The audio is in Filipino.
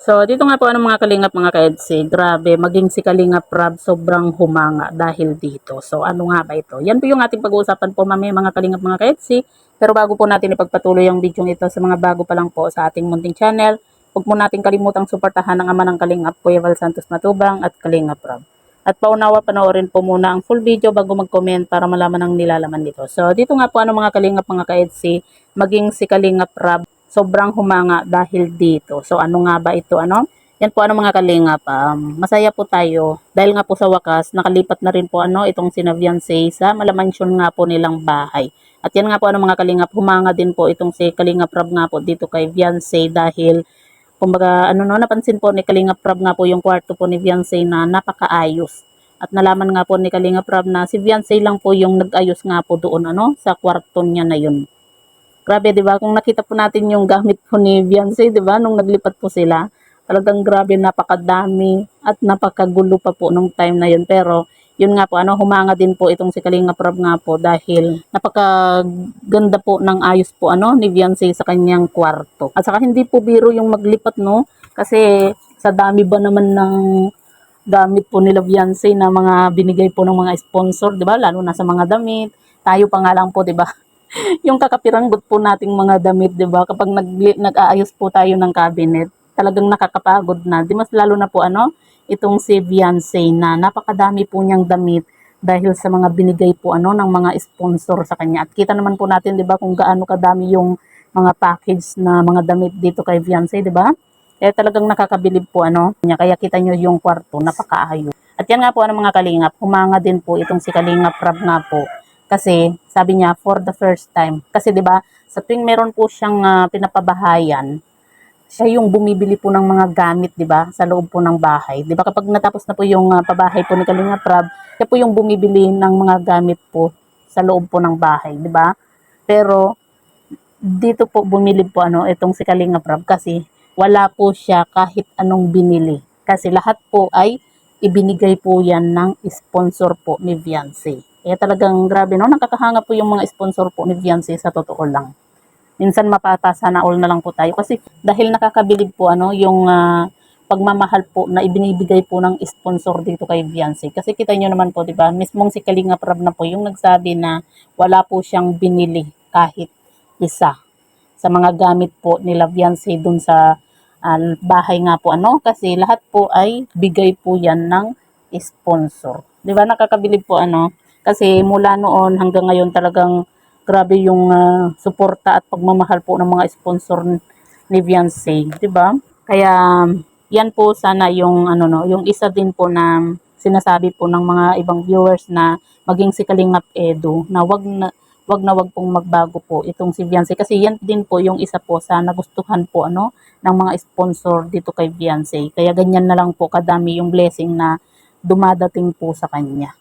So, dito nga po mga kalingap mga ka-EDSI, grabe, maging si Kalingap Rob sobrang humanga dahil dito. So, ano nga ba ito? Yan po yung ating pag-uusapan po mamaya mga kalingap mga ka-EDSI. Pero bago po natin ipagpatuloy ang video ito sa mga bago pa lang po sa ating munting channel, huwag mo natin kalimutang suportahan ang ama ng Kalingap, Kuya Val Santos Matubang at Kalingap Rob. At paunawa panoorin po muna ang full video bago mag-comment para malaman ang nilalaman nito. So, dito nga po mga kalingap mga ka-EDSI, maging si Kalingap Rob sobrang humanga dahil dito. So ano nga ba ito? Yan po mga kalingap. Masaya po tayo dahil nga po sa wakas nakalipat na rin po itong sina Viancy sa malamansyon nga po nilang bahay. At yan nga po mga kalingap, humanga din po itong si Kalingap Rob nga po dito kay Viancy dahil kumbaga napansin po ni Kalingap Rob nga po yung kwarto po ni Viancy na napakaayos. At nalaman nga po ni Kalingap Rob na si Viancy lang po yung nag-ayos nga po doon sa kwarto niya na yun. Grabe, 'di ba? Kung nakita po natin yung gamit po ni Viancy, 'di ba? Nung naglipat po sila, talagang grabe, napakadami at napakagulo pa po nung time na yun. Pero yun nga po, humanga din po itong si Kalingap Rob nga po dahil napakaganda po ng ayos po ni Viancy sa kanyang kwarto. At saka hindi po biro yung maglipat, no? Kasi sa dami ba naman ng gamit po nila Viancy na mga binigay po ng mga sponsor, 'di ba? Lalo na sa mga damit. Tayo pa nga lang po, 'di ba? Yung kakapiranggot po nating mga damit, 'di ba? Kapag nag-aayos po tayo ng cabinet, talagang nakakapagod na. Di mas lalo na po itong si Viancy na napakadami po niyang damit dahil sa mga binigay po ng mga sponsor sa kanya. At kita naman po natin, 'di ba, kung gaano kadami yung mga package na mga damit dito kay Viancy, 'di ba? Kaya talagang nakakabilib po niya. Kaya kita niyo yung kwarto, napakaayos. At yan nga po mga kalingap, humanga din po itong si Kalingap Rob nga po. Kasi sabi niya for the first time. Kasi 'di ba, sa tuwing meron po siyang pinapabahayan, siya yung bumibili po ng mga gamit, 'di ba, sa loob po ng bahay. 'Di ba kapag natapos na po yung pabahay po ni Kalingap Rob, siya po yung bumibili ng mga gamit po sa loob po ng bahay, 'di ba? Pero dito po bumili po itong si Kalingap Rob kasi wala po siya kahit anong binili. Kasi lahat po ay ibinigay po yan ng sponsor po ni Viancy. Kaya talagang grabe, no? Nakakahanga po yung mga sponsor po ni Viancy sa totoo lang. Minsan mapata sana all na lang po tayo kasi dahil nakakabilib po yung pagmamahal po na ibinibigay po ng sponsor dito kay Viancy. Kasi kita nyo naman po, 'di ba? Mismong si Kalingap Rob na po yung nagsabi na wala po siyang binili kahit isa sa mga gamit po nila Viancy dun sa bahay nga po kasi lahat po ay bigay po yan ng sponsor. 'Di ba nakakabilib po kasi mula noon hanggang ngayon talagang grabe yung suporta at pagmamahal po ng mga sponsor ni Viancy, 'di ba? Kaya yan po sana yung yung isa din po na sinasabi po ng mga ibang viewers na maging si Kalingap Edu na wag pong magbago po itong si Viancy kasi yan din po yung isa po sa nagustuhan po ng mga sponsor dito kay Viancy. Kaya ganyan na lang po kadami yung blessing na dumadating po sa kanya.